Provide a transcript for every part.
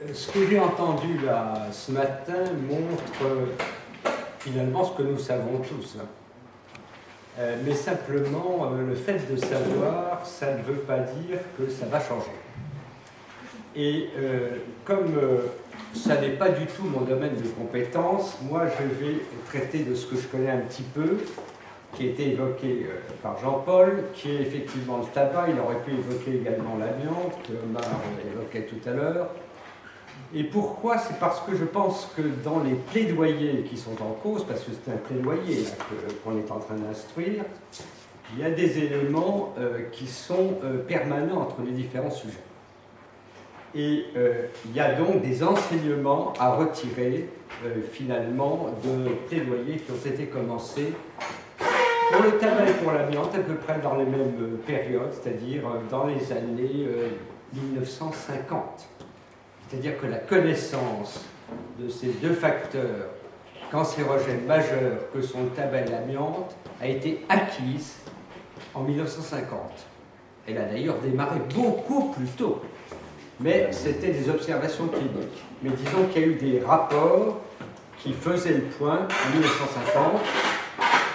Ce que j'ai entendu là ce matin montre finalement ce que nous savons tous. Mais simplement, le fait de savoir, ça ne veut pas dire que ça va changer. Et comme ça n'est pas du tout mon domaine de compétence, moi je vais traiter de ce que je connais un petit peu, qui a été évoqué par Jean-Paul, qui est effectivement le tabac. Il aurait pu évoquer également l'amiante, que Omar évoquait tout à l'heure. Et pourquoi? C'est parce que je pense que dans les plaidoyers qui sont en cause, parce que c'est un plaidoyer qu'on est en train d'instruire, il y a des éléments qui sont permanents entre les différents sujets. Et il y a donc des enseignements à retirer finalement de plaidoyers qui ont été commencés pour le tabac et pour l'amiante à peu près dans les mêmes périodes, c'est-à-dire dans les années 1950. C'est-à-dire que la connaissance de ces deux facteurs cancérogènes majeurs que sont le tabac et l'amiante a été acquise en 1950. Elle a d'ailleurs démarré beaucoup plus tôt, mais c'était des observations cliniques. Mais disons qu'il y a eu des rapports qui faisaient le point en 1950.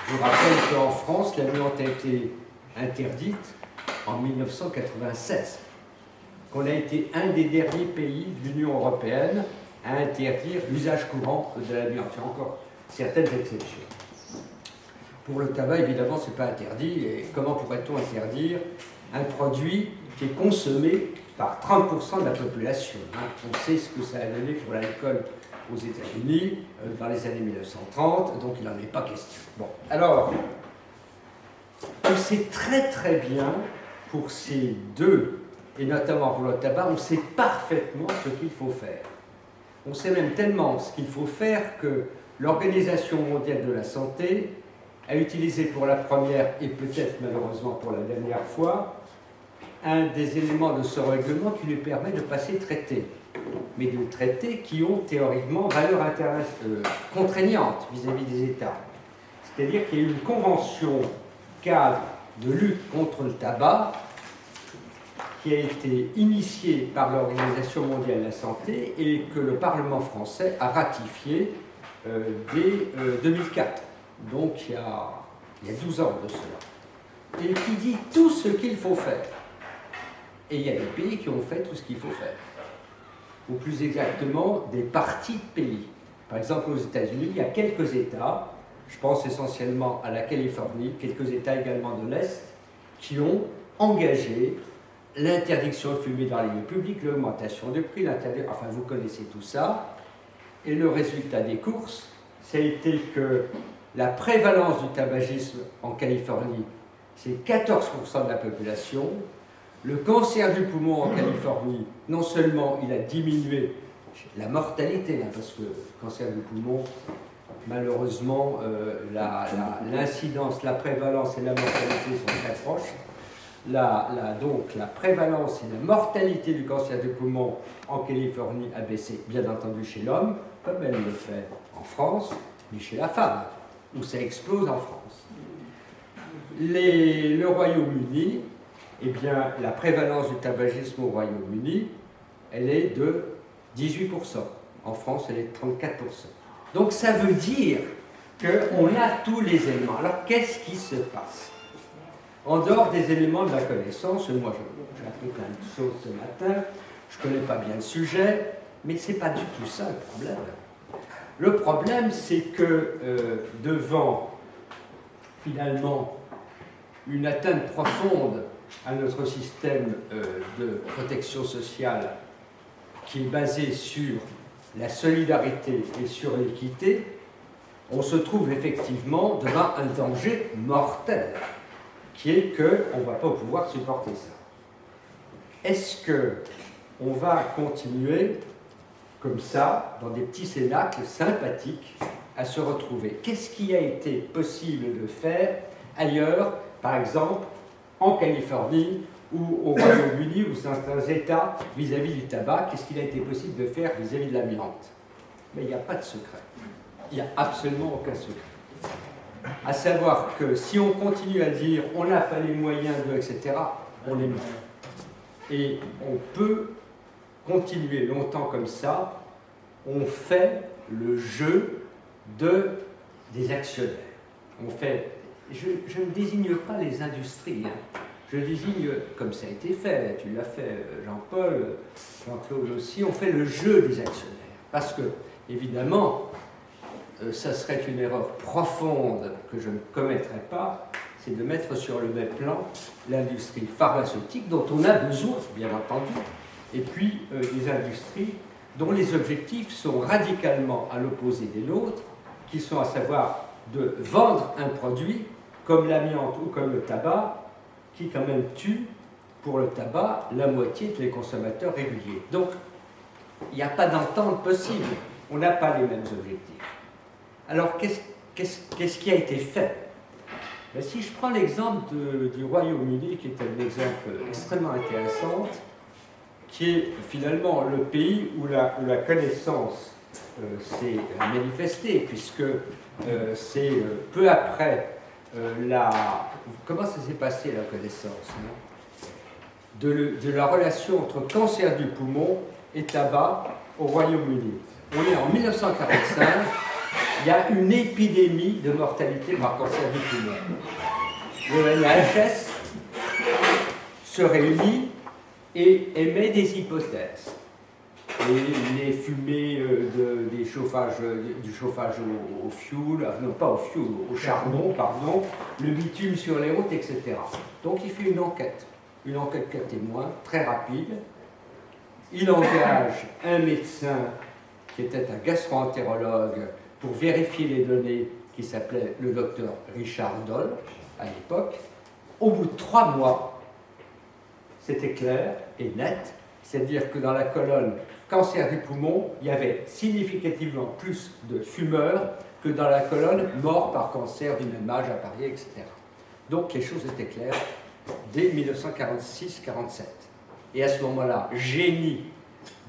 Je vous rappelle qu'en France, l'amiante a été interdite en 1996. Qu'on a été un des derniers pays de l'Union européenne à interdire l'usage courant de l'amiante. Il y a encore certaines exceptions. Pour le tabac, évidemment, ce n'est pas interdit. Et comment pourrait-on interdire un produit qui est consommé par 30% de la population? On sait ce que ça a donné pour l'alcool aux États-Unis dans les années 1930, donc il n'en est pas question. Bon, alors, on sait très très bien pour ces deux, et notamment pour le tabac, on sait parfaitement ce qu'il faut faire. On sait même tellement ce qu'il faut faire que l'Organisation mondiale de la santé a utilisé pour la première et peut-être malheureusement pour la dernière fois un des éléments de ce règlement qui lui permet de passer traité, mais de traités qui ont théoriquement valeur contraignante vis-à-vis des États. C'est-à-dire qu'il y a eu une convention cadre de lutte contre le tabac qui a été initiée par l'Organisation mondiale de la santé et que le Parlement français a ratifié dès 2004. Donc il y a 12 ans de cela. Et qui dit tout ce qu'il faut faire. Et il y a des pays qui ont fait tout ce qu'il faut faire. Ou plus exactement, des parties de pays. Par exemple, aux États-Unis, il y a quelques États, je pense essentiellement à la Californie, quelques États également de l'Est, qui ont engagé l'interdiction de fumer dans les lieux publics, l'augmentation des prix, enfin vous connaissez tout ça. Et le résultat des courses, ça a été que la prévalence du tabagisme en Californie, c'est 14% de la population. Le cancer du poumon en Californie, non seulement il a diminué la mortalité, parce que le cancer du poumon, malheureusement, l'incidence, la prévalence et la mortalité sont très proches. Donc la prévalence et la mortalité du cancer du poumon en Californie a baissé, bien entendu chez l'homme, comme elle le fait en France, mais chez la femme, où ça explose en France. Le Royaume-Uni, eh bien, la prévalence du tabagisme au Royaume-Uni, elle est de 18%. En France, elle est de 34%. Donc ça veut dire qu'on a tous les éléments. Alors qu'est-ce qui se passe? En dehors des éléments de la connaissance, moi j'ai appris plein de choses ce matin, je ne connais pas bien le sujet, mais ce n'est pas du tout ça le problème. Le problème, c'est que devant, finalement, une atteinte profonde à notre système de protection sociale qui est basé sur la solidarité et sur l'équité, on se trouve effectivement devant un danger mortel, qui est qu'on ne va pas pouvoir supporter ça. Est-ce qu'on va continuer comme ça, dans des petits cénacles sympathiques, à se retrouver? Qu'est-ce qui a été possible de faire ailleurs, par exemple en Californie ou au Royaume-Uni ou certains États vis-à-vis du tabac? Qu'est-ce qu'il a été possible de faire vis-à-vis de l'amiante? Mais il n'y a pas de secret. Il n'y a absolument aucun secret. À savoir que si on continue à dire on n'a pas les moyens de, etc., on est mort. Et on peut continuer longtemps comme ça, on fait le jeu des actionnaires. Je ne désigne pas les industries, hein. Je désigne, comme ça a été fait, tu l'as fait Jean-Paul, Jean-Claude aussi, on fait le jeu des actionnaire. Parce que, évidemment, ça serait une erreur profonde que je ne commettrai pas, c'est de mettre sur le même plan l'industrie pharmaceutique dont on a besoin, bien entendu, et puis les industries dont les objectifs sont radicalement à l'opposé des nôtres, qui sont à savoir de vendre un produit comme l'amiante ou comme le tabac, qui quand même tue pour le tabac la moitié des consommateurs réguliers. Donc, il n'y a pas d'entente possible, on n'a pas les mêmes objectifs. Alors, qu'est-ce qui a été fait? Ben, si je prends l'exemple du Royaume-Uni, qui est un exemple extrêmement intéressant, qui est finalement le pays où la connaissance s'est manifestée, puisque c'est peu après comment ça s'est passé la connaissance, hein, de la relation entre cancer du poumon et tabac au Royaume-Uni. On est en 1945, il y a une épidémie de mortalité par cancer du poumon. Le NHS se réunit et émet des hypothèses. Et les fumées du chauffage au fioul, non pas au fioul, au charbon, pardon, le bitume sur les routes, etc. Donc il fait une enquête cas témoin, très rapide. Il engage un médecin qui était un gastro-entérologue pour vérifier les données, qui s'appelait le docteur Richard Doll, à l'époque. Au bout de 3 mois, c'était clair et net, c'est-à-dire que dans la colonne cancer du poumon, il y avait significativement plus de fumeurs que dans la colonne mort par cancer du même âge à Paris, etc. Donc les choses étaient claires dès 1946-47. Et à ce moment-là, génie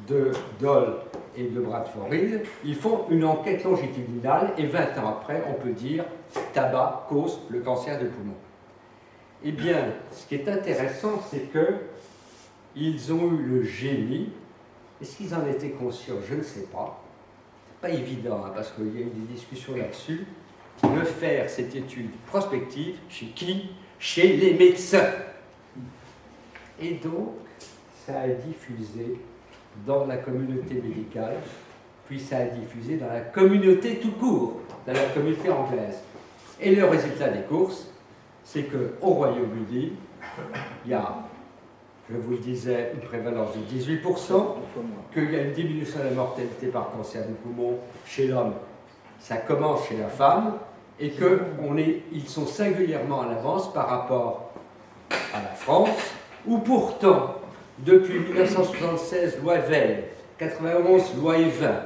de Doll et de Bradford Hill, ils font une enquête longitudinale et 20 ans après, on peut dire tabac cause le cancer du poumon. Eh bien, ce qui est intéressant, c'est qu'ils ont eu le génie. Est-ce qu'ils en étaient conscients? Je ne sais pas. C'est pas évident, hein, parce qu'il y a eu des discussions là-dessus. De faire cette étude prospective, chez qui? Chez les médecins. Et donc, ça a diffusé dans la communauté médicale, puis ça a diffusé dans la communauté tout court, dans la communauté anglaise. Et le résultat des courses, c'est qu'au Royaume-Uni, il y a, je vous le disais, une prévalence de 18%, qu'il y a une diminution de la mortalité par cancer du poumon chez l'homme, ça commence chez la femme, et qu'ils sont singulièrement à l'avance par rapport à la France, où pourtant, depuis 1976, loi Veil, 91, loi Evin,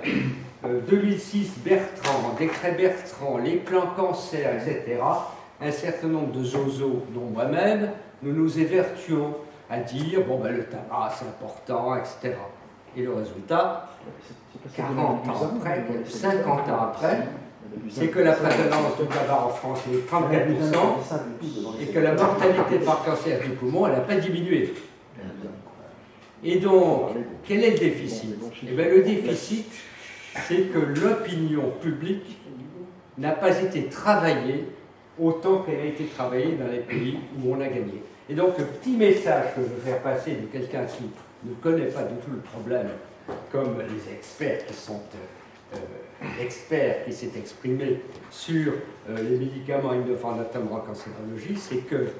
2006, Bertrand, décret Bertrand, les plans cancer, etc., un certain nombre de zozos, dont moi-même, nous nous évertuons à dire, bon ben le tabac c'est important, etc. Et le résultat, 40 ans après, 50 ans après, c'est que la prévalence du tabac en France est de 34% et que la mortalité par cancer du poumon, elle n'a pas diminué. Et donc, quel est le déficit? Eh bien, le déficit, c'est que l'opinion publique n'a pas été travaillée autant qu'elle a été travaillée dans les pays où on a gagné. Et donc, le petit message que je veux faire passer de quelqu'un qui ne connaît pas du tout le problème, comme les experts qui sont l'expert qui s'est exprimé sur les médicaments innovants notamment en cancérologie, c'est que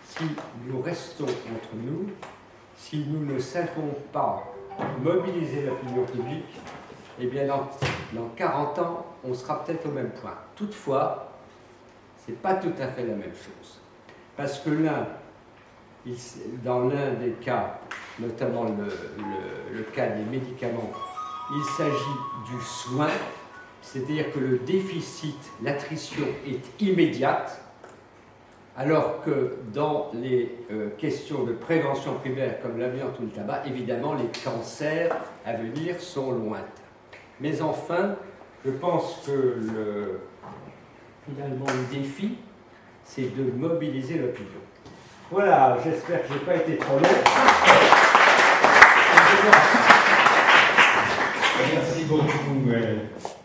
si nous restons entre nous, si nous ne savons pas mobiliser l'opinion publique, eh bien dans 40 ans, on sera peut-être au même point. Toutefois, ce n'est pas tout à fait la même chose. Parce que dans l'un des cas, notamment le cas des médicaments, il s'agit du soin, c'est-à-dire que le déficit, l'attrition est immédiate, alors que dans les questions de prévention primaire comme l'amiante ou le tabac, évidemment, les cancers à venir sont lointains. Mais enfin, je pense que finalement le défi, c'est de mobiliser l'opinion. Voilà, j'espère que je n'ai pas été trop long. beaucoup.